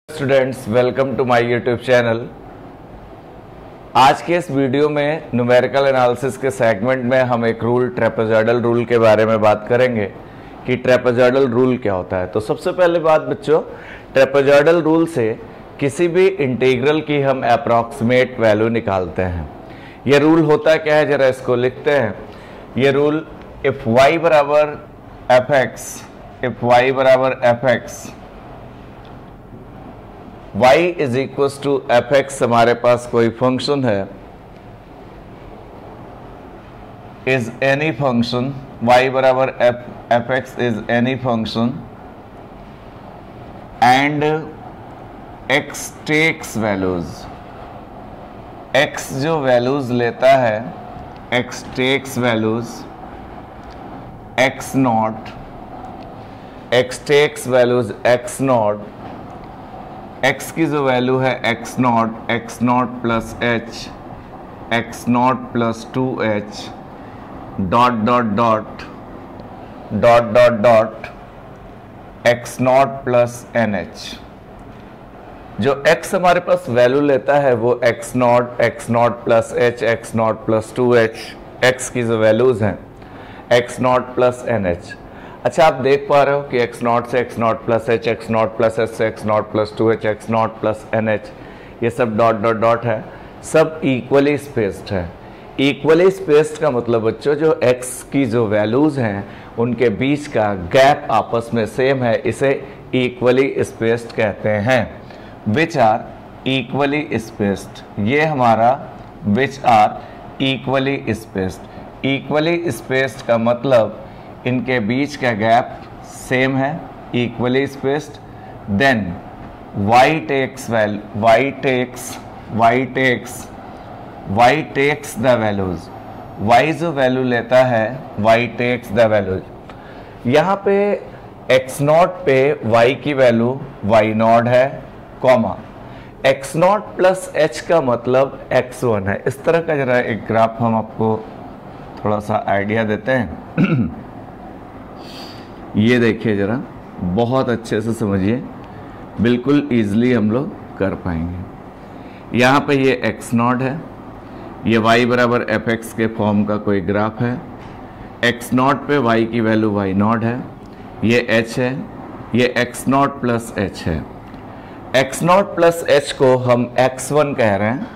Students, welcome to my YouTube channel. आज के इस वीडियो में न्यूमेरिकल एनालिसिस के सेगमेंट में हम एक रूल ट्रेपेजॉइडल रूल के बारे में बात करेंगे कि ट्रेपेजॉइडल रूल क्या होता है। तो सबसे पहले बात बच्चों, ट्रेपेजॉइडल रूल से किसी भी इंटीग्रल की हम अप्रॉक्सीमेट वैल्यू निकालते हैं। ये रूल होता क्या है, जरा इसको लिखते हैं। ये रूल इफ y बराबर f x y is equal to f x, हमारे पास कोई फंक्शन है, इज एनी फंक्शन y बराबर f x is any function and x takes values, x जो वैल्यूज लेता है, x takes values x nought, x takes values x nought, x की जो वैल्यू है x nought plus h, x nought plus 2h dot dot dot dot dot dot x nought plus nh। जो x हमारे पास value लेता है वो x nought plus h, x nought plus 2h, x की जो वैल्यूज हैं x nought plus nh। अच्छा, आप देख पा रहे हो कि x नॉट से x nought plus h, x nought plus h से x nought plus 2h, x nought plus nh, ये सब डॉट डॉट डॉट है, सब इक्वली स्पेस्ड है। इक्वली स्पेस्ड का मतलब बच्चों, जो x की जो वैल्यूज़ हैं उनके बीच का गैप आपस में सेम है, इसे इक्वली स्पेस्ड कहते हैं। विच आर इक्वली स्पेस्ड, ये हमारा which are equally spaced. Equally spaced का मतलब इनके बीच का गैप सेम है, equally spaced. Then y takes the values, y जो वैल्यू लेता है y टेक्स द वैल्यूज। यहाँ पे x नॉट पे y की वैल्यू y नॉट है, comma x nought plus h का मतलब x1 है। इस तरह का जरा एक ग्राफ हम आपको थोड़ा सा आइडिया देते हैं। ये देखिए जरा, बहुत अच्छे से समझिए, बिल्कुल ईजिली हम लोग कर पाएंगे। यहाँ पे ये x नॉट है, ये y बराबर एफ एक्स के फॉर्म का कोई ग्राफ है, x नॉट पे y की वैल्यू y नॉट है, ये h है, ये x नॉट प्लस h है। x नॉट प्लस h को हम x1 कह रहे हैं,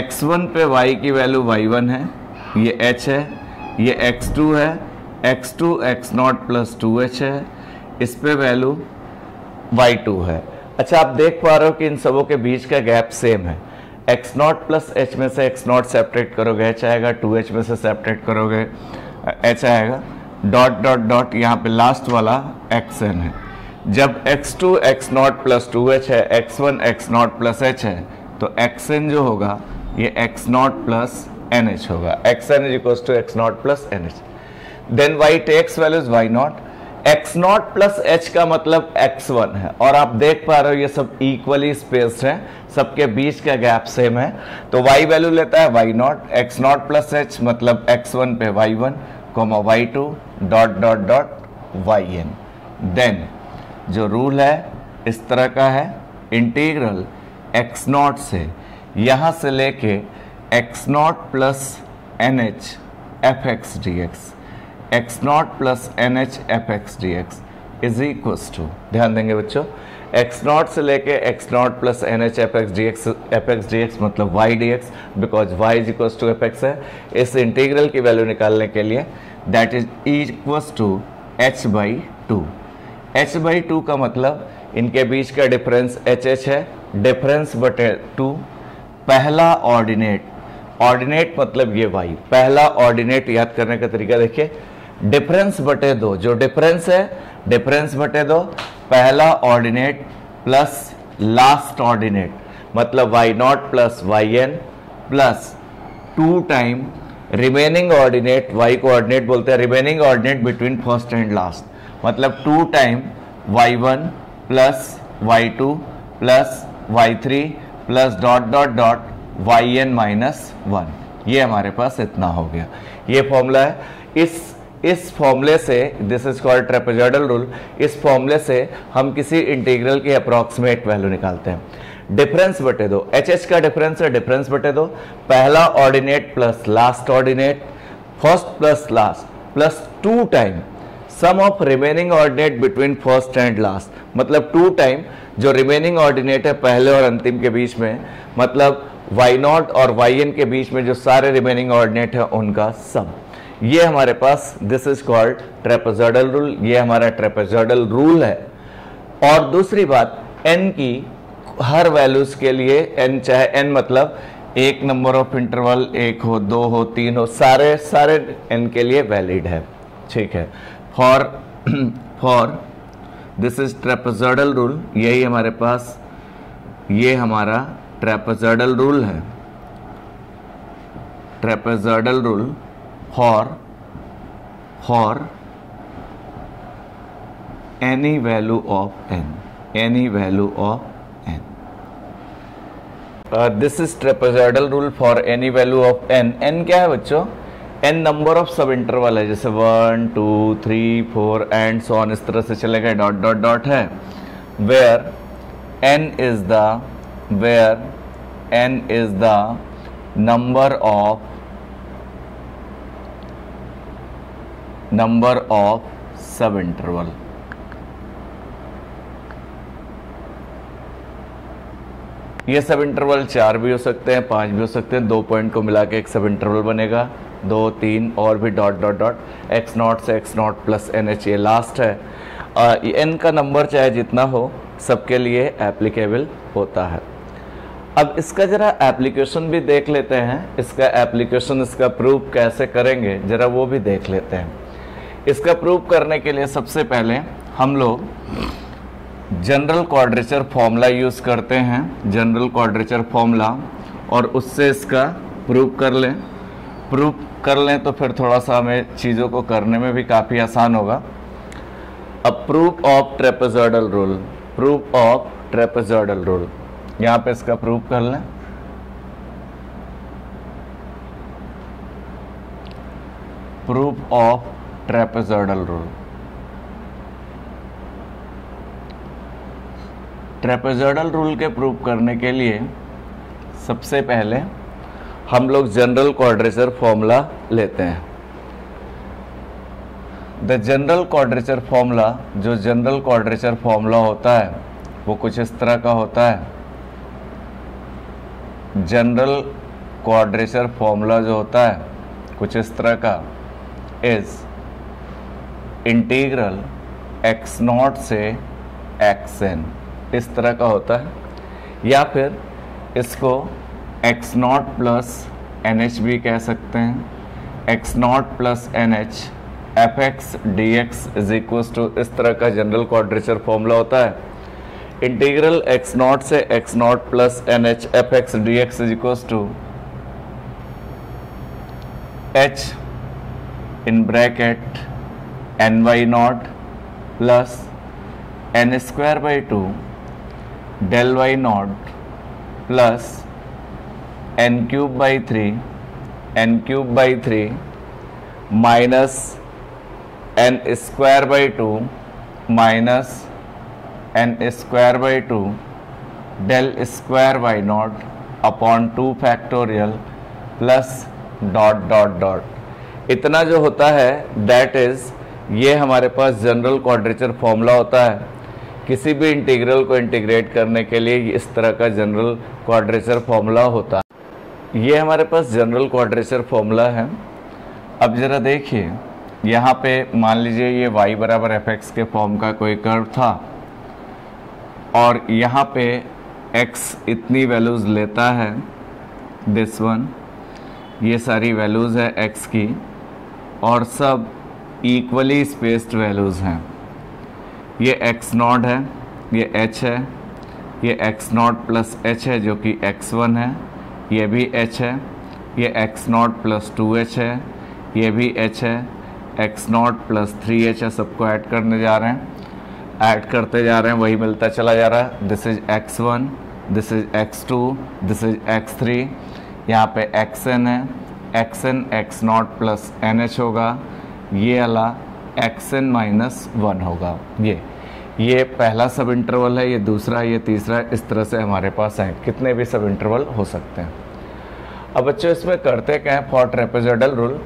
x1 पे y की वैल्यू y1 है, ये h है, ये x2 है, x2 x nought plus 2h है, इस पे वैल्यू y2 है। अच्छा, आप देख पा रहे हो कि इन सबों के बीच का गैप सेम है। x नॉट प्लस h में से x नॉट सेपरेट करोगे h आएगा, 2h में से सेपरेट करोगे h आएगा, डॉट डॉट डॉट, यहाँ पे लास्ट वाला xn है। जब x2 x nought plus 2h है, x1 x nought plus h है, तो xn जो होगा ये x नॉट प्लस nh होगा। xn is equal to x nought plus nh। Then y takes values y nought, x nought plus h का मतलब x1 है, और आप देख पा रहे हो ये सब इक्वली स्पेस्ड है, सबके बीच का गैप सेम है। तो y वैल्यू लेता है y nought, x nought plus h मतलब x1 पे y1, comma y2 dot dot dot yn। Then जो रूल है इस तरह का है, इंटीग्रल x नॉट से यहाँ से लेके x nought plus nh f x d x, x nought plus nh f x d x is equal to, ध्यान देंगे बच्चों, x नॉट से लेके x nought plus nh f x d x मतलब y d x, because y is equal to f x है। इस integral की value निकालने के लिए that is equal to h by 2। h by 2 का मतलब इनके बीच का डिफरेंस hh है, डिफरेंस बटे 2। पहला ऑर्डिनेट, ऑर्डिनेट मतलब ये y, पहला ऑर्डिनेट याद करने का तरीका देखिए, डिफरेंस बटे 2, जो डिफरेंस है डिफरेंस बटे 2, पहला ऑर्डिनेट प्लस लास्ट ऑर्डिनेट मतलब y not plus yn plus 2 time remaining ordinate, y को ऑर्डिनेट बोलते हैं, remaining ordinate between first and last मतलब 2 time y1 plus y2 plus y3 plus dot dot dot yn minus 1। ये हमारे पास इतना हो गया, ये फॉर्मूला है। इस इस फॉर्मूले से, this is called trapezoidal rule, इस फॉर्मूले से हम किसी इंटीग्रल की अप्रॉक्सीमेट वैल्यू निकालते हैं। डिफरेंस बटे दो, एच एच का डिफरेंस है, डिफरेंस बटे दो, पहला ordinate plus last ordinate, first plus last plus 2 time sum of remaining ordinate between first and last, मतलब 2 टाइम जो रिमेनिंग ऑर्डिनेट है पहले और अंतिम के बीच में, मतलब y0 और yn के बीच में जो सारे रिमेनिंग ऑर्डिनेट है उनका सम। ये हमारे पास this is called trapezoidal rule, ये हमारा ट्रेपेजॉइडल रूल है। और दूसरी बात, n की हर वैल्यूज के लिए, n चाहे n मतलब एक नंबर ऑफ इंटरवल, 1 हो, 2 हो, 3 हो, सारे n के लिए वैलिड है, ठीक है। For this is trapezoidal rule, यही हमारे पास, ये हमारा ट्रेपेजॉइडल रूल है, trapezoidal rule for any value of n, any value of n। This is trapezoidal rule for any value of n। n क्या है बच्चों? n number of sub interval है, जैसे 1 2 3 4 एंड सो ऑन, इस तरह से चलेगा, डॉट डॉट डॉट है। Where n is the number of sub interval. ये सब इंटरवल 4 भी हो सकते हैं, 5 भी हो सकते हैं, 2 पॉइंट को मिला के एक सब इंटरवल बनेगा, 2 3 और भी डॉट डॉट डॉट, x0 से x0 प्लस nh, ये लास्ट है। n का नंबर चाहे जितना हो सबके लिए एप्लीकेबल होता है। अब इसका जरा एप्लीकेशन भी देख लेते हैं, इसका एप्लीकेशन, इसका प्रूफ कैसे करेंगे जरा वो भी देख लेते हैं। इसका प्रूफ करने के लिए सबसे पहले हम लोग जनरल क्वाड्रेचर फॉर्मूला यूज़ करते हैं, जनरल क्वाड्रेचर फॉर्मूला, और उससे इसका प्रूफ कर लें तो फिर थोड़ा सा हमें चीज़ों को करने में भी काफ़ी आसान होगा। अब proof of trapezoidal rule, proof of trapezoidal rule, यहाँ पे इसका प्रूफ कर लें। Proof of trapezoidal rule, trapezoidal rule के प्रूफ करने के लिए सबसे पहले हम लोग जनरल क्वाड्रेचर फॉर्मूला लेते हैं। द जनरल क्वाड्रेचर फॉर्मूला, जो जनरल क्वाड्रेचर फॉर्मूला होता है वो कुछ इस तरह का होता है। जनरल क्वाड्रेचर फॉर्मूला जो होता है कुछ इस तरह का, इज इंटीग्रल x0 से xn, इस तरह का होता है, या फिर इसको x0 प्लस nh भी कह सकते हैं। x0 plus nh fx dx is equal to, इस तरह का जनरल क्वाड्रेचर फॉर्मूला होता है। इंटीग्रल x0 से x0 plus nh fx dx is equal to h in bracket ny0 plus n square by 2 del y0 plus n cube by 3 minus n square by 2 minus n square by 2 del square y0 upon 2 factorial plus dot dot dot. इतना जो होता है that is, ये हमारे पास general quadrature formula होता है। किसी भी इंटीग्रल को इंटीग्रेट करने के लिए इस तरह का जनरल क्वाड्रेचर फॉर्मूला होता है। ये हमारे पास जनरल क्वाड्रेचर फॉर्मूला है। अब ज़रा देखिए, यहाँ पे मान लीजिए ये y बराबर fx के फॉर्म का कोई कर्व था, और यहाँ पे x इतनी वैल्यूज़ लेता है, दिस वन, ये सारी वैल्यूज़ है x की, और सब इक्वली स्पेस्ड वैल्यूज़ हैं। ये x0 है, ये h है, ये x0 प्लस h है जो कि x1 है, ये भी h है, ये x0 प्लस 2h है, ये भी h है, x0 प्लस 3h है। सबको ऐड करने जा रहे हैं, ऐड करते जा रहे हैं, वही मिलता चला जा रहा है। This is x1, this is x2, this is x3, यहाँ पे xn है, xn x0 प्लस nh होगा, ये वाला xn माइनस 1 होगा। ये पहला सब इंटरवल है, ये दूसरा, ये तीसरा, इस तरह से हमारे पास है, कितने भी सब इंटरवल हो सकते हैं। अब बच्चों इसमें करते क्या है, फॉर ट्रेपेजॉइडल रूल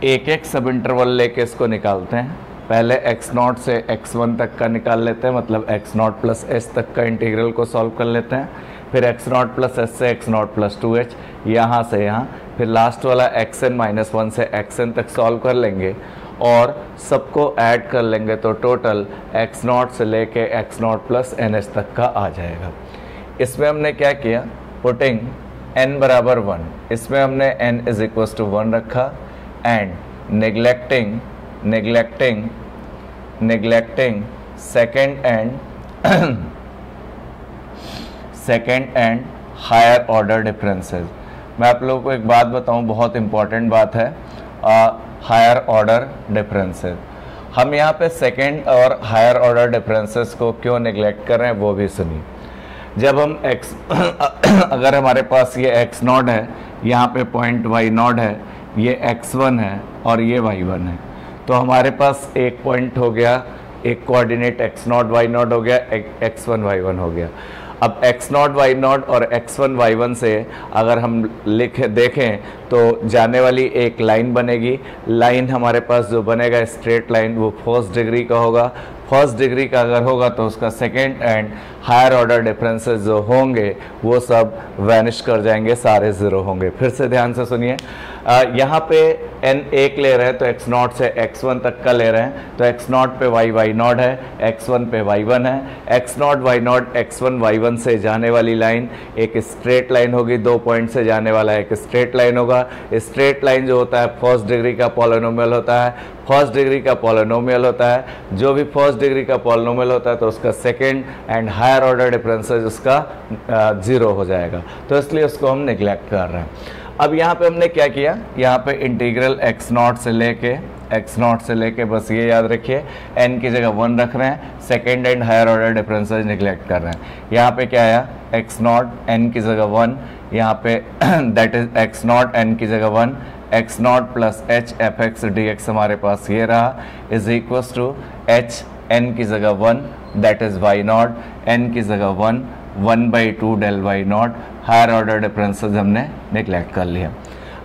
एक एक सब इंटरवल लेके इसको निकालते हैं। पहले x0 से x1 तक का निकाल लेते हैं, मतलब x0 प्लस s तक का इंटीग्रल को सॉल्व कर लेते हैं। फिर x0 प्लस s से x0 प्लस 2h, यहाँ से यहाँ, फिर लास्ट वाला xn माइनस 1 से xn तक सॉल्व कर लेंगे और सबको ऐड कर लेंगे तो टोटल x0 से लेके x0 प्लस ns तक का आ जाएगा। इसमें हमने क्या किया, पुटिंग n बराबर 1, इसमें हमने n इज इक्वल टू 1 रखा and neglecting second and higher order differences। मैं आप लोगों को एक बात बताऊं, बहुत इंपॉर्टेंट बात है, हायर ऑर्डर डिफरेंसेस। हम यहाँ पे सेकेंड और हायर ऑर्डर डिफरेंसेस को क्यों निगलेक्ट कर रहे हैं वो भी सुनिए। जब हम अगर हमारे पास ये x0 है, यहाँ पे पॉइंट y0 है, ये x1 है और ये y1 है, तो हमारे पास एक पॉइंट हो गया, एक कोऑर्डिनेट x0 y0 हो गया, x1 y1 हो गया। अब x0 y0 और x1 y1 से अगर हम देखें तो जाने वाली एक लाइन बनेगी। लाइन हमारे पास जो बनेगा स्ट्रेट लाइन वो फर्स्ट डिग्री का होगा। फर्स्ट डिग्री का अगर होगा तो उसका second and higher order differences जो होंगे वो सब वैनिश कर जाएंगे, सारे ज़ीरो होंगे। फिर से ध्यान से सुनिए, यहाँ पे n एक ले रहे हैं तो x0 से x1 तक का ले रहे हैं, तो x0 पे y0 है, x1 पे y1 है। x0 y0 x1 y1 से जाने वाली लाइन एक स्ट्रेट लाइन होगी, 2 पॉइंट से जाने वाला एक स्ट्रेट लाइन होगा। स्ट्रेट लाइन जो होता है फर्स्ट डिग्री का पॉलिनोमियल होता है, फर्स्ट डिग्री का पॉलिनोमियल होता है। जो भी फर्स्ट डिग्री का पॉलिनोमियल होता है तो उसका second and higher order differences उसका ज़ीरो हो जाएगा, तो इसलिए उसको हम निगलेक्ट कर रहे हैं। अब यहाँ पे हमने क्या किया, यहाँ पे इंटीग्रल x0 से लेके बस ये याद रखिए n की जगह 1 रख रहे हैं, second and higher order differences neglect कर रहे हैं। यहाँ पे क्या आया, x0 n की जगह 1, यहाँ पे दैट इज x0 n की जगह 1, x0 plus h f x d x हमारे पास ये रहा, is equals to h n की जगह 1 दैट इज y0, n की जगह 1 1/2 del y0। Higher order differences हमने निगलेक्ट कर लिया।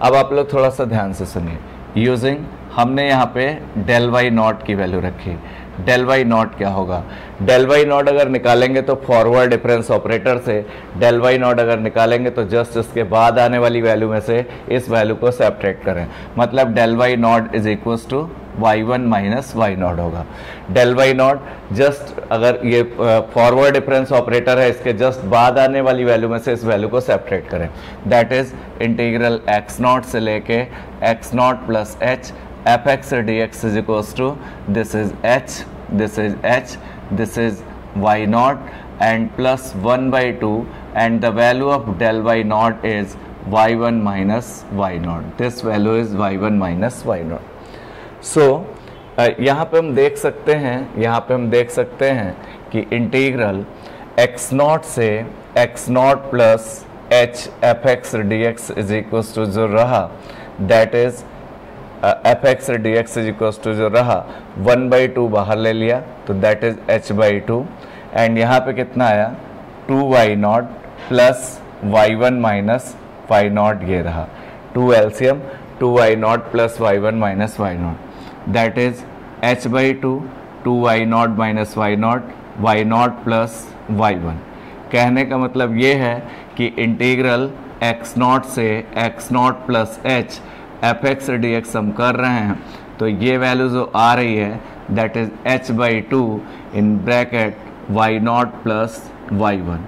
अब आप लोग थोड़ा सा ध्यान से सुनिए, यूजिंग हमने यहाँ पे डेल y0 की वैल्यू रखी। डेल y0 क्या होगा, डेल y0 अगर निकालेंगे तो फॉरवर्ड डिफरेंस ऑपरेटर से डेल y0 अगर निकालेंगे तो जस्ट इसके बाद आने वाली वैल्यू में से इस वैल्यू को सब्ट्रैक्ट करें, मतलब del y0 is equals to y1 minus y0 होगा। डेल y0 जस्ट अगर ये फॉरवर्ड डिफरेंस ऑपरेटर है, इसके जस्ट बाद आने वाली वैल्यू में से इस वैल्यू को सब्ट्रैक्ट करें, दैट इज इंटीग्रल x0 से लेके x0 plus h f x d x is equals to this is h, this is h, this is y0 and plus 1/2 and the value of del y0 is y1 minus y0। This value is y1 minus y0। So यहाँ पे हम देख सकते हैं कि integral x0 से x0 plus h f x d x is equals to जो रहा, that is f x d x is equals to जो रहा 1/2 बाहर ले लिया तो दैट इज h/2 एंड यहाँ पे कितना आया 2y0 plus y1 minus y0, ये रहा 2 LCM 2y0 plus y1 minus y0, that is h/2 2y0 minus y0 y0 plus y1। कहने का मतलब ये है कि इंटीग्रल x0 से x0 plus h f x d x हम कर रहे हैं, तो ये वैल्यू जो आ रही है that is h/2 in bracket y0 plus y1।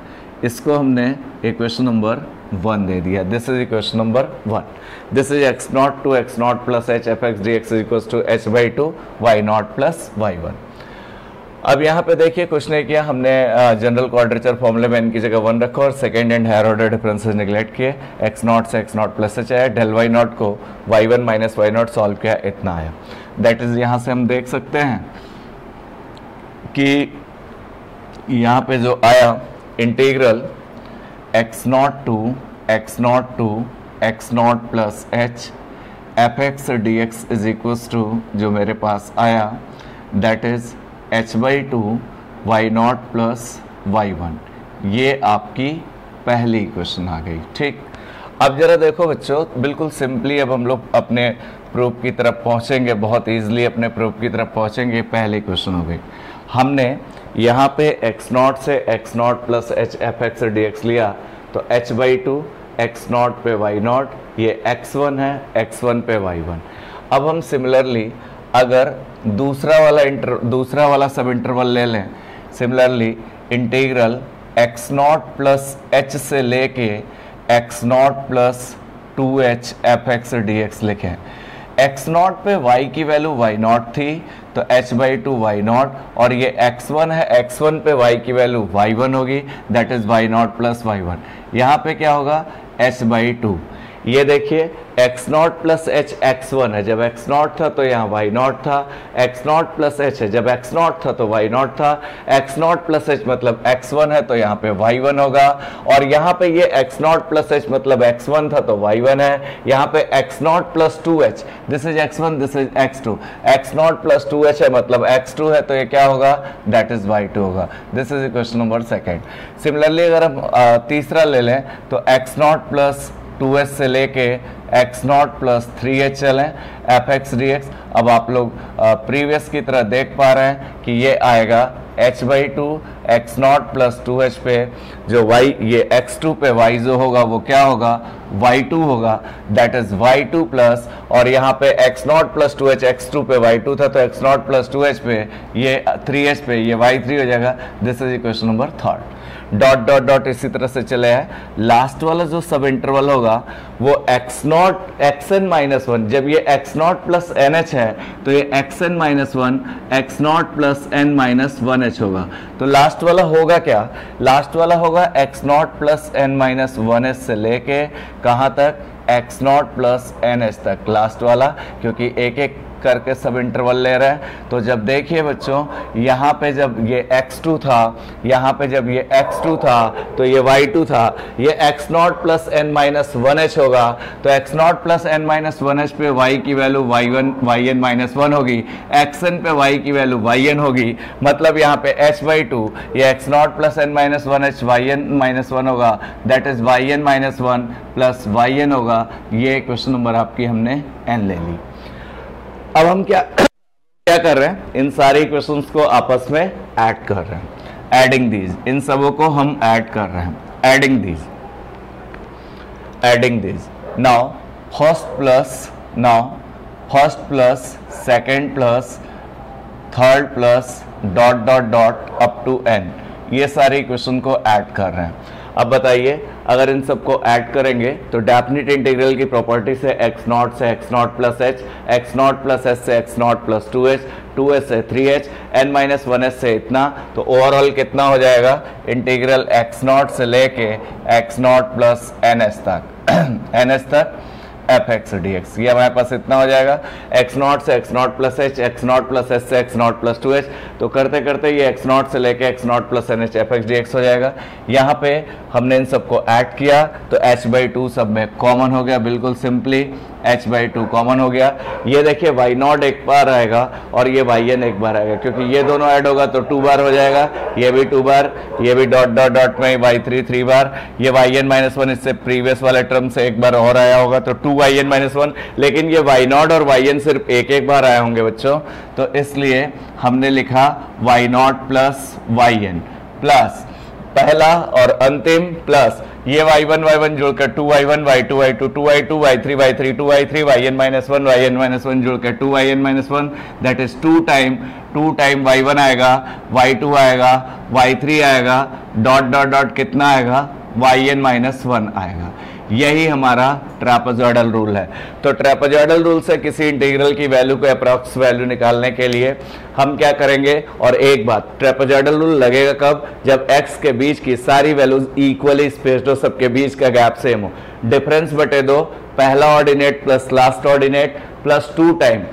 इसको हमने इक्वेशन नंबर 1 दे दिया, this is equation number 1। This is x0 to x0 plus h f x d x is equals to h/2 y0 plus y1। अब यहाँ पे देखिए कुछ नहीं किया, हमने जनरल क्वाड्रेचर फॉर्मूले में n की जगह 1 रखा और second and higher order differences neglect किए। x0 से x0 प्लस h आया, डेल y0 को y1 माइनस y0 सॉल्व किया, इतना आया। दैट इज यहाँ से हम देख सकते हैं कि यहाँ पे जो आया integral x0 to x0 plus h f x d x is equals to जो मेरे पास आया that is h/2 y0 plus y1। ये आपकी पहली इक्वेशन आ गई। ठीक, अब जरा देखो बच्चों, बिल्कुल सिंपली अब हम लोग अपने प्रूफ की तरफ पहुंचेंगे, बहुत इजीली अपने प्रूफ की तरफ पहुंचेंगे। पहली क्वेश्चन हो गई, हमने यहाँ पे x0 से x0 plus H F x d x लिया, तो h/2 x0 पे y0, ये x1 है, x1 पे y1। अब हम सिमिलरली अगर दूसरा वाला सब इंटरवल ले लें, similarly integral x0 plus h से लेके x0 plus 2h F x d x लिखें। x0 पे y की वैल्यू y0 थी, तो h/2 y0, और ये x1 है, x1 पे y की वैल्यू y1 होगी, that is y0 plus y1। यहाँ पे क्या होगा h/2, ये देखिए x0 प्लस h x1 है, जब x0 था तो यहाँ y0 था, x0 प्लस h है, जब x0 था तो y0 था, x0 प्लस h मतलब x1 है तो यहाँ पे y1 होगा, और यहाँ पे ये x0 प्लस h मतलब x1 था तो y1 है, यहाँ पे x0 plus 2h, this is x1 this is x2, x0 plus 2h है मतलब x2 है, तो ये क्या होगा दैट इज y2 होगा। This is question number second. Similarly अगर हम तीसरा ले लें तो x0 प्लस 2h से लेके x0 प्लस 3h चलें एफ एक्स डी एक्स। अब आप लोग प्रीवियस की तरह देख पा रहे हैं कि ये आएगा h/2 x0 प्लस 2h पे जो y, ये x2 पे y जो होगा वो क्या होगा y2 होगा, दैट इज y2 प्लस, और यहाँ पे x0 प्लस 2h x2 पे y2 था, तो x0 प्लस 2h पे ये 3h पे ये y3 हो जाएगा। This is question number third. Dot dot dot इसी तरह से चले हैं, लास्ट वाला जो सब इंटरवल होगा वो x0 xn-1, जब ये x0 प्लस nh है तो ये xn-1 x0 प्लस n-1h होगा। तो लास्ट वाला होगा क्या, लास्ट वाला होगा x0 प्लस n-1h से लेके कहाँ तक x0 प्लस nh तक, लास्ट वाला, क्योंकि एक एक करके सब इंटरवल ले रहे हैं। तो जब देखिए बच्चों, यहाँ पे जब ये x2 था, यहाँ पे जब ये x2 था तो ये y2 था, ये x0 प्लस n-1h होगा, तो x0 प्लस n-1h पे y की वैल्यू yn-1 होगी, xn पे y की वैल्यू yn होगी, मतलब यहाँ पे h/2 ये x0 प्लस n-1h yn-1 होगा, that is yn-1 plus yn होगा। ये क्वेश्चन नंबर आपकी हमने n ले ली। अब हम क्या कर रहे हैं, इन सारे इक्वेशंस को आपस में ऐड कर रहे हैं, एडिंग दीज, इन सबों को हम ऐड कर रहे हैं, adding these. Now first plus second plus third plus dot dot dot up to n, ये सारे इक्वेशन को ऐड कर रहे हैं। अब बताइए, अगर इन सबको ऐड करेंगे तो डेफिनेट इंटीग्रल की प्रॉपर्टी से x0 से x0 plus h, x0 plus h से x0 प्लस 2h, 2h से 3h, n-1h से इतना, तो ओवरऑल कितना हो जाएगा इंटीग्रल x0 से लेके x0 प्लस nh तक एफ एक्स डी एक्स, ये हमारे पास इतना हो जाएगा, x0 से x0 plus h, x0 plus h से x0 प्लस 2h, तो करते करते ये x0 से लेके x0 plus nh f x d x हो जाएगा। यहाँ पे हमने इन सबको ऐड किया तो h/2 सब में कॉमन हो गया, बिल्कुल सिंपली h/2 कॉमन हो गया। ये देखिए y0 एक बार आएगा और ये yn एक बार आएगा, क्योंकि ये दोनों ऐड होगा तो 2 बार हो जाएगा, ये भी 2 बार, ये भी डॉट डॉट डॉट में y3 3 बार, ये yn-1 इससे प्रीवियस वाले टर्म से एक बार और आया होगा तो 2yn-1, लेकिन ये y0 और yn सिर्फ एक बार आए होंगे बच्चों, तो इसलिए हमने लिखा y0 प्लस yn प्लस पहला और अंतिम प्लस ये y1 जोड़कर 2y1 y2 y2 2y2 y3 y3 2y3 yn-1 जोड़कर 2yn-1, that is 2 time y1 आएगा, y2 आएगा, y3 आएगा, डॉट डॉट डॉट कितना आएगा yn-1 आएगा। यही हमारा ट्रैपेजॉइडल रूल है। तो ट्रैपेजॉइडल रूल से किसी इंटीग्रल की वैल्यू को अप्रॉक्स वैल्यू निकालने के लिए हम क्या करेंगे, और एक बात, ट्रैपेजॉइडल रूल लगेगा कब, जब x के बीच की सारी वैल्यूज इक्वली स्पेस्ड हो, सबके बीच का गैप सेम हो, डिफरेंस बटे 2, पहला ordinate plus last ordinate plus 2 time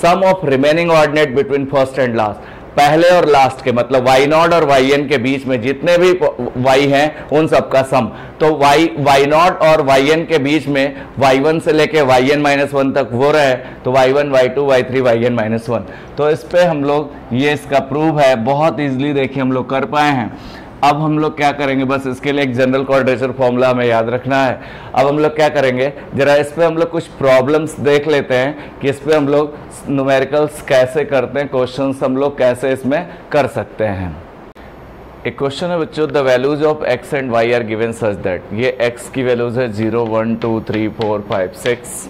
sum of remaining ordinate between first and last, पहले और लास्ट के, मतलब वाई नॉट और वाई एन के बीच में जितने भी वाई हैं उन सबका सम। तो वाई नॉट और वाई एन के बीच में वाई वन से लेके वाई एन माइनस वन तक वो रहे, तो y one y two y three y n minus one. तो इस पे हम लोग, ये इसका प्रूफ है, बहुत इजीली देखिए हम लोग कर पाए हैं। अब हम लोग क्या करेंगे, बस इसके लिए एक जनरल क्वाड्रेचर फॉर्मूला हमें याद रखना है। अब हम लोग क्या करेंगे, जरा इस पे हम लोग कुछ प्रॉब्लम्स देख लेते हैं कि इस पे हम लोग न्यूमेरिकल्स कैसे करते हैं, क्वेश्चंस हम लोग कैसे इसमें कर सकते हैं। एक क्वेश्चन है बच्चों, the values of x and y are given such that, ये x की वैल्यूज है 0 1 2 3 4 5 6,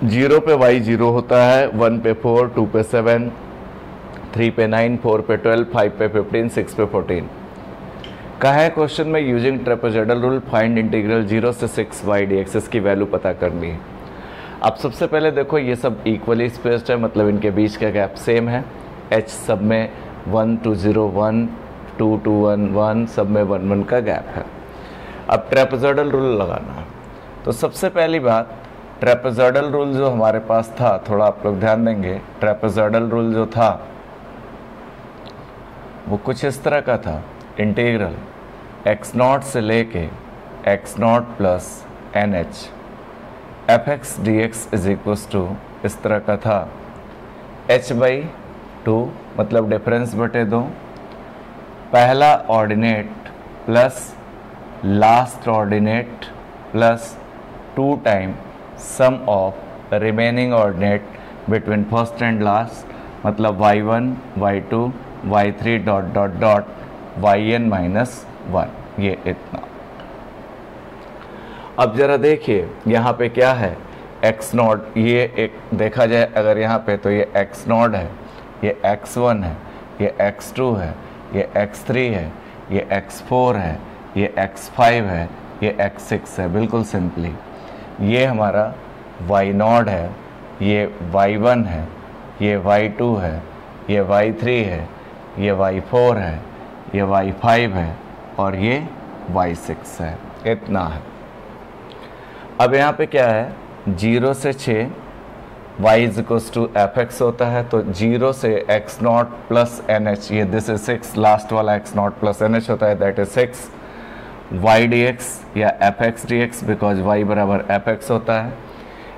0 पे y 0 होता है, 1 पे 4, 2 पे 7, 3 पे 9, 4 पे 12, 5 पे 15, 6 पे 14। कहा है क्वेश्चन में using trapezoidal rule find integral 0 से 6 y dx, इसकी वैल्यू पता करनी है। अब सबसे पहले देखो ये सब इक्वली स्पेस्ड है, मतलब इनके बीच का गैप सेम है। h सब में 1 2 0 1, 2 2 1 1, सब में 1 1 का गैप है। अब ट्रेपेजॉइडल रूल लगाना है। तो सबसे पहली बात, ट्रेपेजॉइडल रूल जो हमारे पास था, थोड़ा आप लोग ध्यान देंगे, ट्रेपेजॉइडल रूल जो था वो कुछ इस तरह का था, इंटीग्रल x0 से लेके x0 plus NH fx dx is equals to, इस तरह का था, h/2 मतलब डिफरेंस बटे 2, पहला ordinate plus last ordinate plus 2 time sum of remaining ordinate between first and last, मतलब y1 y2 y3 dot dot dot yn minus 1, ये इतना। अब जरा देखिए यहाँ पे क्या है, x0, ये एक देखा जाए अगर यहाँ पे, तो ये x0 है, ये x1 है, ये x2 है, ये x3 है, ये x4 है, ये x5 है, ये x6 है। बिल्कुल सिंपली ये हमारा y0 है, ये y1 है, ये y2 है, ये y3 है, ये y4 है, ये y5 है और ये y6 है, इतना है। अब यहाँ पे क्या है, 0 से 6 y is equals to fx होता है, तो 0 से x0 प्लस NH, ये दिस इज 6, लास्ट वाला x0 प्लस NH होता है, दैट इज 6 y dx या fx dx, बिकॉज y बराबर fx होता है।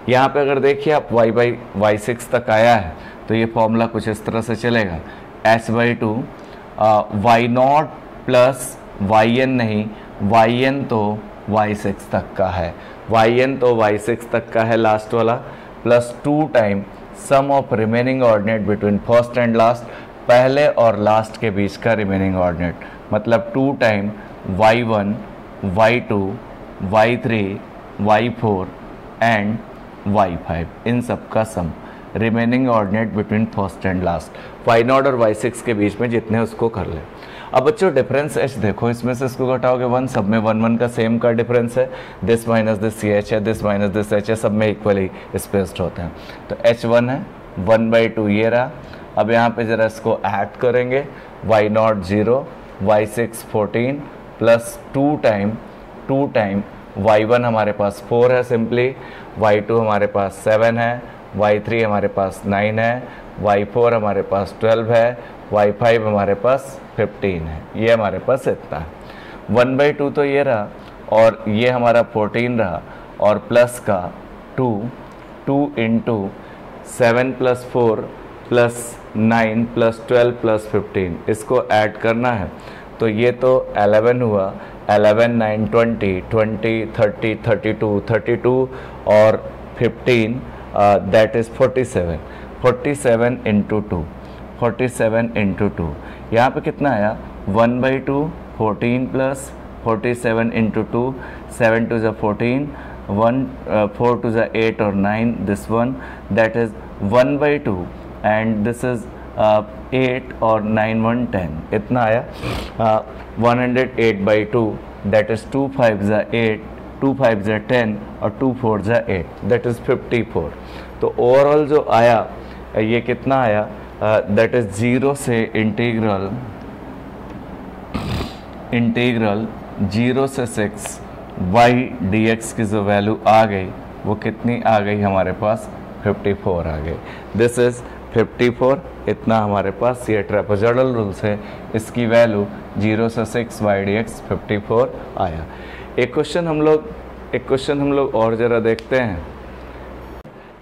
यहाँ पे अगर देखिए आप y/y6 तक आया है, तो ये फॉर्मूला कुछ इस तरह से चलेगा, h/2 y0 प्लस yn नहीं, yn तो y6 तक का है, yn तो y6 तक का है लास्ट वाला, plus 2 time sum of remaining ordinate between first and last, पहले और लास्ट के बीच का रिमेनिंग ऑर्डिनेट, मतलब 2 time y1 y2 y3 y4 and y5, इन सब का sum, remaining ordinate between first and last, y0 और y6 के बीच में जितने उसको कर ले। अब बच्चों डिफरेंस h देखो, इसमें से इसको घटाओगे 1, सब में 1 1 का सेम का डिफरेंस है, दिस माइनस दिस h है, दिस माइनस दिस h है, सब में इक्वली स्पेस्ड होते हैं। तो h1 है 1/2 ये रहा। अब यहाँ पे जरा इसको ऐड करेंगे, y0 0, y6 14 plus 2 time y1 हमारे पास 4 है सिंपली, y2 हमारे पास 7 है, y3 हमारे पास 9 है, y4 हमारे पास 12 है, y5 हमारे पास 15 है, ये हमारे पास इतना है। 1/2 तो ये रहा और ये हमारा 14 रहा, और प्लस का 2 into 7 plus 4 plus 9 plus 12 plus 15, इसको ऐड करना है, तो ये तो 11 हुआ, 11 9 20 20 30 32 32 और 15 दैट इज़ 47 इंटू 2, 47 इंटू 2, यहाँ पे कितना आया 1/2, 14 प्लस 47 इंटू 2, 7 2 ज़ा 14, 4 2 ज़ा 8 और 9, this one that is 1/2 and this is 8 और 9 1 10, इतना आया 108/2, दैट इज़ 2 5 ज़ा 8, 2 5 ज़ा 10 और 2 4 ज़ा 8, दैट इज़ 54। तो ओवरऑल जो आया ये कितना आया, दैट इज़ 0 से इंटीग्रल 0 से 6 y dx की जो वैल्यू आ गई वो कितनी आ गई हमारे पास, 54 आ गई। दिस इज़ 54, इतना हमारे पास ये ट्रेपेजॉइडल रूल से इसकी वैल्यू 0 से 6 y dx 54 आया। एक क्वेश्चन हम लोग और ज़रा देखते हैं।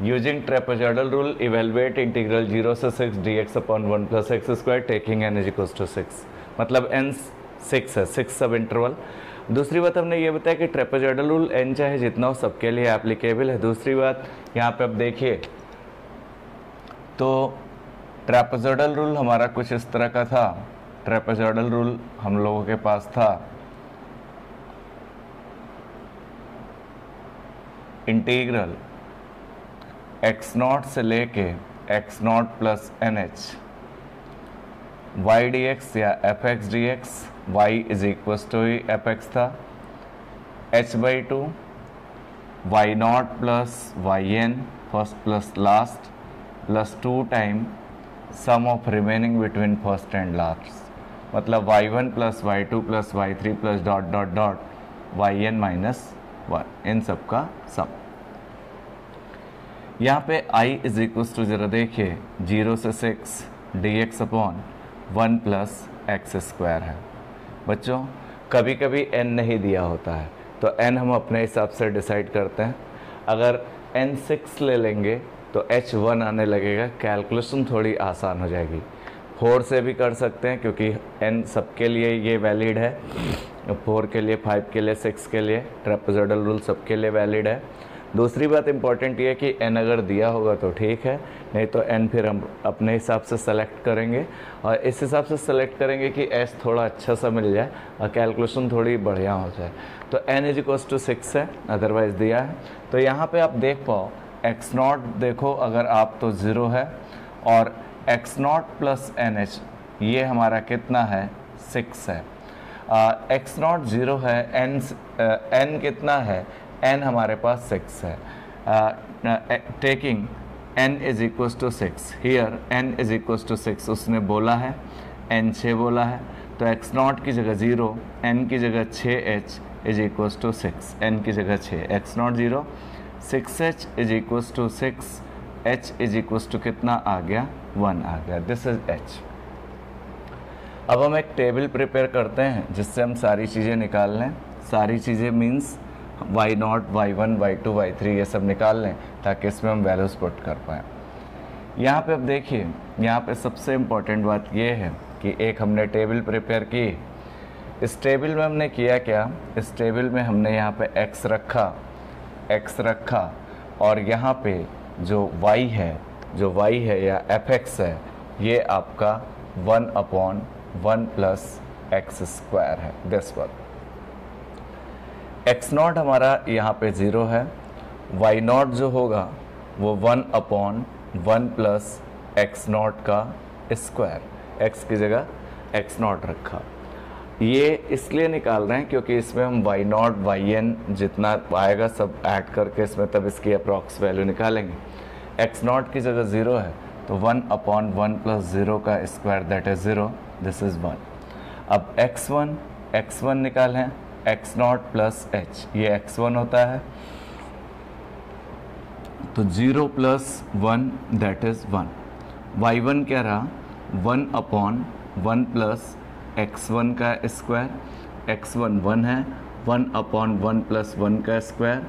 Using trapezoidal rule evaluate integral 0 से 6 dx upon 1 plus x square taking n is equals to 6, मतलब n 6 है, 6 सब इंटरवल। दूसरी बात हमने ये बताया कि ट्रेपेजॉइडल रूल n चाहे जितना हो सबके लिए एप्लीकेबल है। दूसरी बात यहाँ पे अब देखिए तो ट्रेपेजॉइडल रूल हमारा कुछ इस तरह का था। ट्रेपेजॉइडल रूल हम लोगों के पास था इंटीग्रल x0 से लेके x0 plus NH y dx या fx dx, y is equals to ही fx था, h/2 y0 plus yn first plus last plus 2 time sum of remaining between first and last, मतलब y1 plus y2 plus y3 plus dot dot dot yn minus 1, इन सब का सम। यहाँ पे i is equals to ज़रा देखिए 0 से 6 dx upon 1 plus x square है। बच्चों कभी कभी n नहीं दिया होता है तो n हम अपने हिसाब से डिसाइड करते हैं। अगर n 6 ले लेंगे तो h1 आने लगेगा, कैलकुलेशन थोड़ी आसान हो जाएगी। 4 से भी कर सकते हैं क्योंकि n सबके लिए ये वैलिड है, 4 के लिए, 5 के लिए, 6 के लिए, ट्रेपेजॉइडल रूल सबके लिए वैलिड है। दूसरी बात इंपॉर्टेंट ये है कि n अगर दिया होगा तो ठीक है, नहीं तो n फिर हम अपने हिसाब से सेलेक्ट करेंगे और इस हिसाब से सेलेक्ट करेंगे कि s थोड़ा अच्छा सा मिल जाए और कैलकुलेशन थोड़ी बढ़िया हो जाए। तो n इज इक्वल्स टू 6 है, अदरवाइज दिया है। तो यहाँ पे आप देख पाओ x0 देखो अगर आप तो 0 है और x0 प्लस NH ये हमारा कितना है 6 है। x0 0 है, n कितना है, n हमारे पास 6 है। Taking n is equals to 6, here n is equals to 6 उसने बोला है, n 6 बोला है, तो x0 की जगह 0, n की जगह 6h is equals to 6, n की जगह 6, x0 0, 6h is equals to 6, h is equals to कितना आ गया 1 आ गया, दिस इज h। अब हम एक टेबल प्रिपेयर करते हैं जिससे हम सारी चीज़ें निकाल लें। सारी चीज़ें means y0, y1, y2, y3 ये सब निकाल लें ताकि इसमें हम वैल्यूज पुट कर पाएँ। यहाँ पे अब देखिए, यहाँ पे सबसे इम्पॉर्टेंट बात ये है कि एक हमने टेबल प्रिपेयर की। इस टेबल में हमने किया क्या, इस टेबल में हमने यहाँ पे x रखा और यहाँ पे जो y है या fx है ये आपका 1/1 प्लस एक्स स्क्वायर है, दिस वन। x0 हमारा यहाँ पे 0 है, y0 जो होगा वो 1/1 प्लस x0 का स्क्वायर, x की जगह x0 रखा। ये इसलिए निकाल रहे हैं क्योंकि इसमें हम y0 yn जितना आएगा सब ऐड करके इसमें तब इसकी अप्रॉक्स वैल्यू निकालेंगे। x0 की जगह 0 है तो 1/1 प्लस 0 का square that is 0, this is 1। अब x1 निकालें, x0 प्लस h ये x1 होता है तो 0 प्लस 1 दैट इज 1। y1 क्या रहा 1/1 प्लस x1 का स्क्वायर, x1 1 है, 1/1 प्लस 1 का स्क्वायर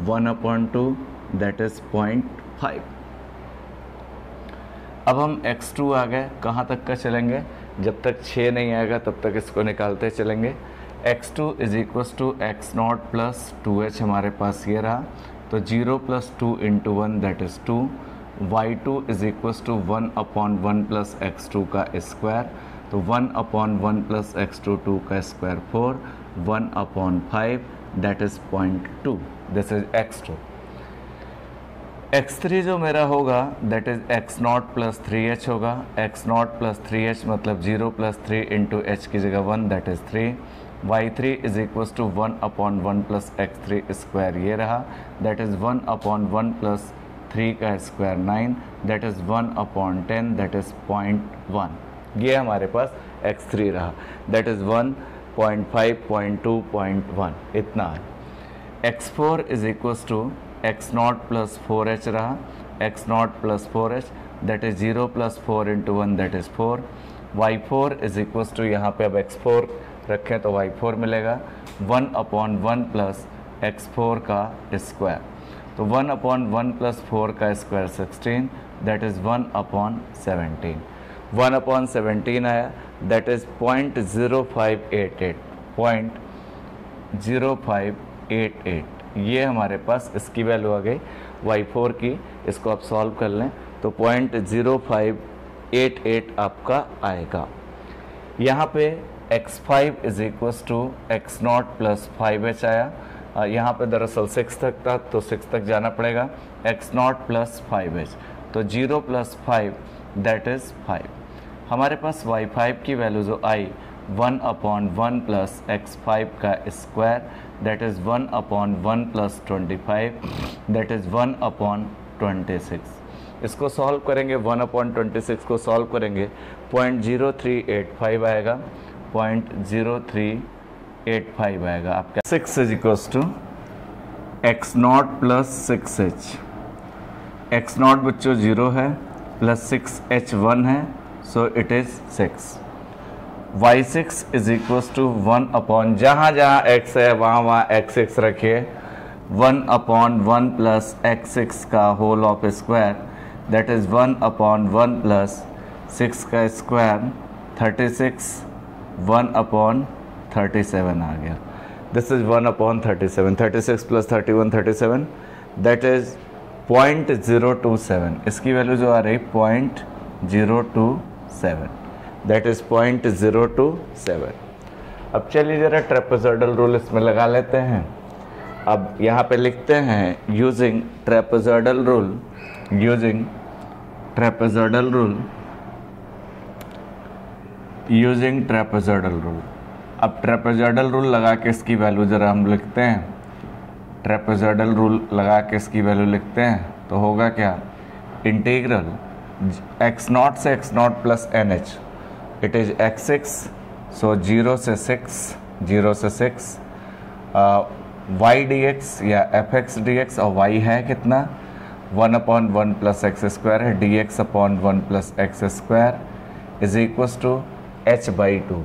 1/2 दैट इज 0.5। अब हम x2 आ गए, कहाँ तक का चलेंगे, जब तक 6 नहीं आएगा तब तक इसको निकालते चलेंगे। x2 is equals to x0 plus 2h हमारे पास ये रहा तो 0 plus 2 into 1 that is 2। y2 is equals to 1/1 plus x2 का स्क्वायर तो 1/1 प्लस x2 2 का square 4, 1/5 that is 0.2, this is x2। x3 जो मेरा होगा that is x0 plus 3h होगा, x0 प्लस 3h मतलब 0 प्लस 3 इंटू h की जगह 1 that is 3। y3 is equals to 1/1 plus x3 square ये रहा दैट इज़ 1/1 प्लस 3 का square 9 that is 1/10 that is 0.1। ये हमारे पास x3 रहा दैट इज़ 1.5, 0.2, 0.1 इतना है। x4 is equals to x0 plus 4h रहा, x0 plus 4h that is 0 + 4 × 1 that is 4। y4 is equals to, यहाँ पे अब x4 रखें तो y4 मिलेगा 1/1 + x4 का स्क्वायर। तो 1/1 + 4 का स्क्वायर 16, दैट इज़ 1/17। 1/17 आया, दैट इज़ 0.0588, 0.0588। ये हमारे पास इसकी वैल्यू आ गई y4 की। इसको आप सॉल्व कर लें तो 0.0588 आपका आएगा। यहाँ पे x5 is equals to x0 + 5h आया। यहाँ पे दरअसल 6 तक था तो 6 तक जाना पड़ेगा, x0 + 5h, तो 0 + 5 दैट इज़ 5। हमारे पास y5 की वैल्यू जो आई 1/1 + x5 का square, that is 1/1 + 25, that is 1/26। इसको सॉल्व करेंगे, 1/26 को सॉल्व करेंगे 0.0385 आएगा, 0.0385 आएगा आपका। 6 is equals to x0 + 6h। x0 बच्चों 0 है, प्लस 6h 1 है, so it is 6। y6 is equals to 1/, जहाँ जहाँ x है वहाँ वहाँ x6 रखिए, 1/1 + x6 का whole of square, that is 1/1 + 6 का स्क्वायर 36, 1/37 आ गया। This is 1/37, 36 + 31 37, that is 0.027। इसकी वैल्यू जो आ रही 0.027, दैट इज़ 0.027। अब चलिए ज़रा ट्रेपेजॉइडल रूल इसमें लगा लेते हैं। अब यहाँ पे लिखते हैं using trapezoidal rule, using trapezoidal rule, using trapezoidal rule. अब ट्रेपेजॉइडल रूल लगा के इसकी वैल्यू ज़रा हम लिखते हैं, ट्रेपेजॉइडल रूल लगा के इसकी वैल्यू लिखते हैं तो होगा क्या, इंटीग्रल x0 से x0 + nh, it is x6, सो 0 से 6, 0 से 6 y dx या fx dx, और y है कितना 1/1 + x² है, dx/1 + x² is equals to h/2।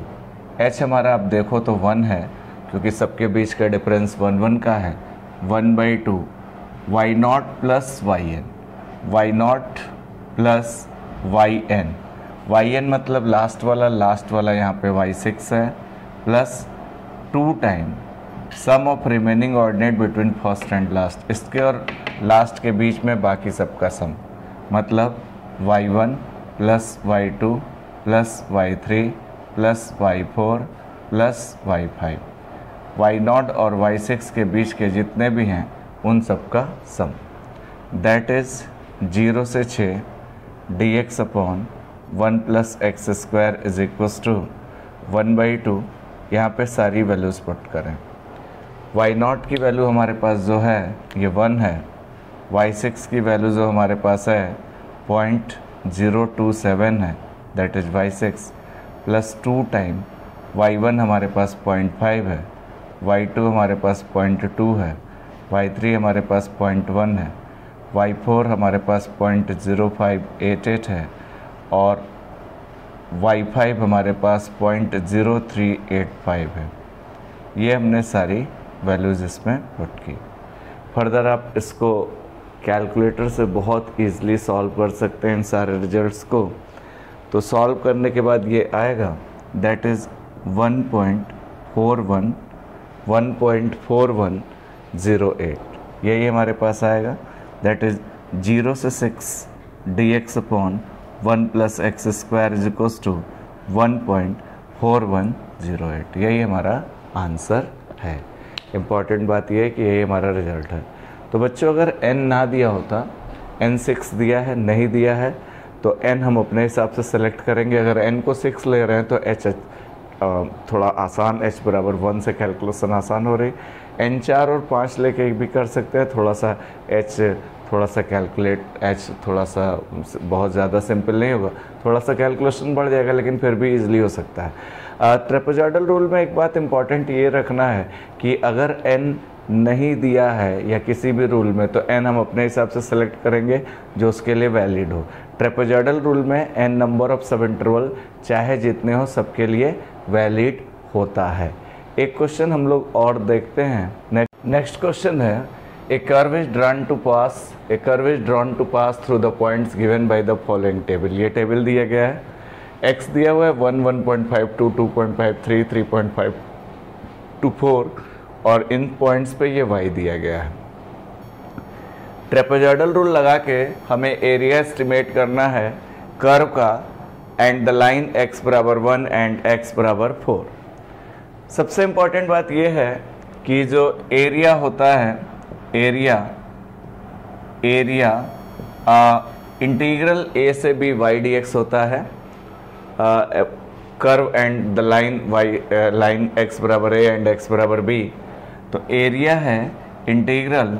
h हमारा आप देखो तो 1 है, क्योंकि सबके बीच का डिफरेंस 1 का है, 1/2 y0 + yn, y0 + yn, yn मतलब लास्ट वाला यहाँ पे y6 है, plus 2 time sum of remaining ordinate between first and last, इसके और लास्ट के बीच में बाकी सबका सम, मतलब y1 + y2 + y3 + y4 + y5, y0 और y6 के बीच के जितने भी हैं उन सब का सम, दैट इज़ 0 से 6 dx/1 + x² is equals to 1/2। यहाँ पे सारी वैल्यूज़ पुट करें। y0 की वैल्यू हमारे पास जो है ये 1 है, y6 की वैल्यू जो हमारे पास है 0.027 है, that is y6, plus 2 time y1 हमारे पास 0.5 है, y2 हमारे पास 0.2 है, y3 हमारे पास 0.1 है, y4 हमारे पास 0.0588 है, और y5 हमारे पास 0.0385 है। ये हमने सारी वैल्यूज़ इसमें पुट की। फर्दर आप इसको कैलकुलेटर से बहुत ईज़िली सॉल्व कर सकते हैं इन सारे रिजल्ट्स को। तो सॉल्व करने के बाद ये आएगा, दैट इज़ 1.4108, यही हमारे पास आएगा, दैट इज़ 0 से 6 dx/1 + x² is equals to 1.4108, यही हमारा आंसर है। इम्पॉर्टेंट बात यह है कि यही हमारा रिजल्ट है। तो बच्चों अगर n ना दिया होता, n 6 दिया है, नहीं दिया है, तो n हम अपने हिसाब से सेलेक्ट करेंगे। अगर n को 6 ले रहे हैं तो h थोड़ा आसान, h = 1 से कैलकुलेशन आसान हो रही। n 4 और 5 लेके भी कर सकते हैं, थोड़ा सा h थोड़ा सा कैलकुलेट, h थोड़ा सा बहुत ज़्यादा सिंपल नहीं होगा, थोड़ा सा कैलकुलेशन बढ़ जाएगा, लेकिन फिर भी इजीली हो सकता है। ट्रेपेजॉइडल रूल में एक बात इंपॉर्टेंट ये रखना है कि अगर n नहीं दिया है या किसी भी रूल में, तो n हम अपने हिसाब से सेलेक्ट करेंगे जो उसके लिए वैलिड हो। ट्रेपेजॉइडल रूल में n number of sub interval चाहे जितने हो सबके लिए वैलिड होता है। एक क्वेश्चन हम लोग और देखते हैं। नेक्स्ट क्वेश्चन है a curve is drawn to pass through the points given by the following table. ये टेबल दिया गया है, x दिया हुआ है 1, 1.5, 2, 2.5, 3, 3.5 to 4 और इन पॉइंट्स पे ये y दिया गया है। ट्रेपेजॉइडल रूल लगा के हमें एरिया एस्टिमेट करना है कर्व का एंड द लाइन x बराबर 1 एंड x बराबर 4। सबसे इम्पॉर्टेंट बात यह है कि जो एरिया होता है, एरिया इंटीग्रल a से b y dx होता है, curve and the line x बराबर a एंड x बराबर b। तो एरिया है इंटीग्रल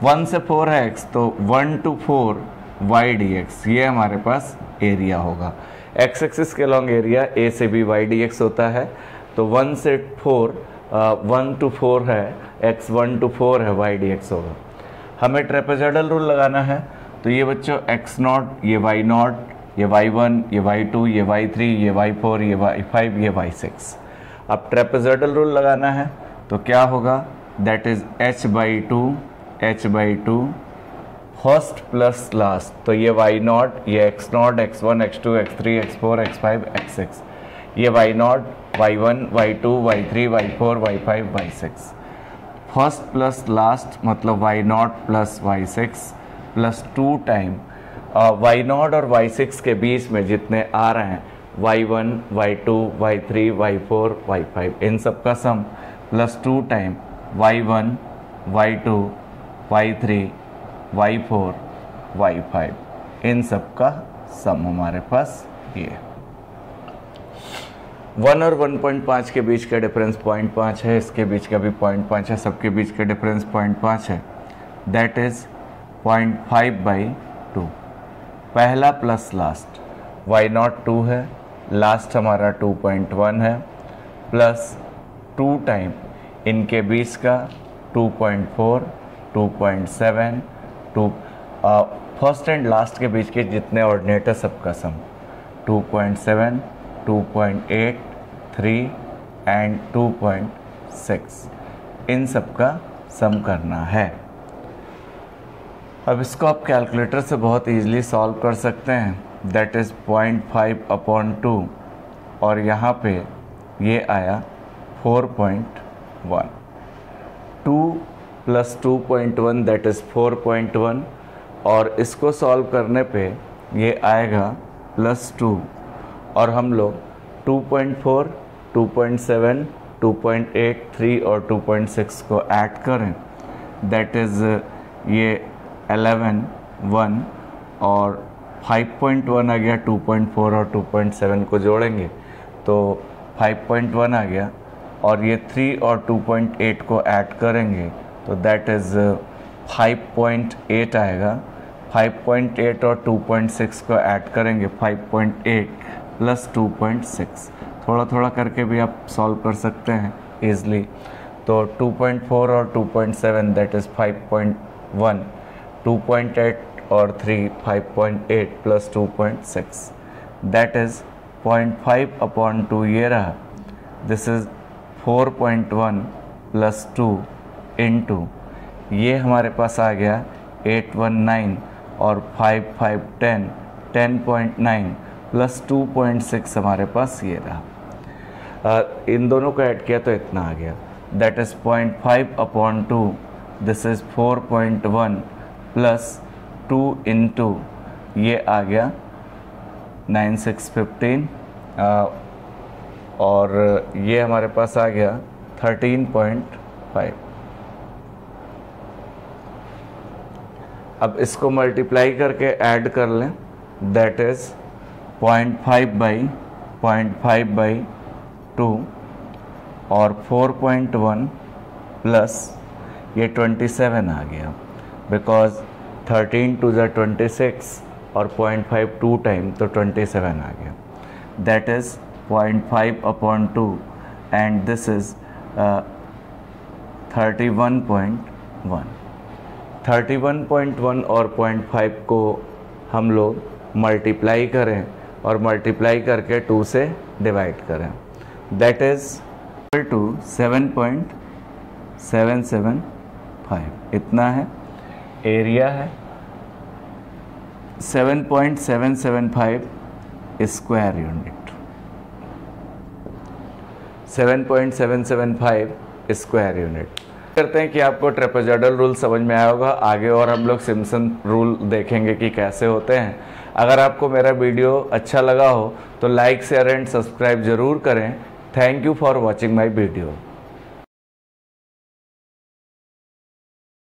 1 से 4 है x, तो 1 to 4 y dx, ये हमारे पास एरिया होगा। x एक्सिस के लॉन्ग एरिया a से b y dx होता है, तो 1 से 4 1 to 4 है x, 1 to 4 है y dx होगा। हमें ट्रेपेजॉइडल रूल लगाना है, तो ये बच्चों x0, ये y0, ये y1, ये y2, ये y3, ये y4, ये y5, ये y6। अब ट्रेपेजॉइडल रूल लगाना है तो क्या होगा, that is h/2 first plus last. तो ये y0, ये x0, x1, x2, x3, x4, x5, x6, ये y0, y1, y2, y3, y4, y5, y6। First plus last मतलब y0 plus y6 plus 2 time y0 और y6 के बीच में जितने आ रहे हैं y1, y2, y3, y4, y5, इन सब का सम plus 2 time y1, y2, y3, y4, y5, इन सब का सम हमारे पास ये 1 और 1.5 के बीच का डिफरेंस 0.5 है, इसके बीच का भी 0.5 है, सबके बीच का डिफरेंस 0.5 है, दैट इज 0.5/2। पहला प्लस लास्ट y0 2 है, लास्ट हमारा 2.1 है, प्लस 2 टाइम इनके बीच का 2.4, 2.7, फर्स्ट एंड लास्ट के बीच के जितने ऑर्डिनेट है सबका सम 2.7, 2.8, 3 एंड 2.6, इन सब का सम करना है। अब इसको आप कैलकुलेटर से बहुत इजीली सॉल्व कर सकते हैं, दैट इज़ 0.5/2 और यहाँ पे ये आया 4.1, 2 + 2.1 दैट इज़ 4.1 और इसको सॉल्व करने पे ये आएगा +2 और हम लोग 2.4, 2.7, 2.8, 3 और 2.6 को ऐड करें, दैट इज़ ये 11, 1 और 5.1 आ गया, 2.4 और 2.7 को जोड़ेंगे तो 5.1 आ गया और ये 3 और 2.8 को ऐड करेंगे तो दैट इज़ 5.8 आएगा। 5.8 और 2.6 को ऐड करेंगे 5.8 + 2.6, थोड़ा थोड़ा करके भी आप सॉल्व कर सकते हैं ईज़िली। तो 2.4 और 2.7 दैट इज़ 5.1, 2.8 और 3 5.8 + 2.6 दैट इज़ 0.5/2 ये रहा, दिस इज़ 4.1 + 2 × ये हमारे पास आ गया 819 और 5, 5, 10, 10.9 + 2.6 हमारे पास ये रहा। इन दोनों को ऐड किया तो इतना आ गया, दैट इज़ 0.5/2, दिस इज़ 4.1 + 2 × ये आ गया 9615 और ये हमारे पास आ गया 13.5। अब इसको मल्टीप्लाई करके ऐड कर लें, दैट इज़ 0.5/2 और 4.1 प्लस ये 27 आ गया, बिकॉज 13 × 2 = 26 और 0.5 2 टाइम तो 27 आ गया, that is 0.5/2 and this is 31.1। 31.1 और 0.5 को हम लोग मल्टीप्लाई करें और मल्टीप्लाई करके 2 से डिवाइड करें, दैट इज़ इक्वल टू 7.775, इतना है एरिया है। 7.775 स्क्वायर यूनिट, 7.775 स्क्वायर यूनिट। करते हैं कि आपको ट्रेपेजॉइडल रूल समझ में आया होगा। आगे और हम लोग सिम्पसन रूल देखेंगे कि कैसे होते हैं। अगर आपको मेरा वीडियो अच्छा लगा हो तो लाइक शेयर एंड सब्सक्राइब जरूर करें। Thank you for watching my video.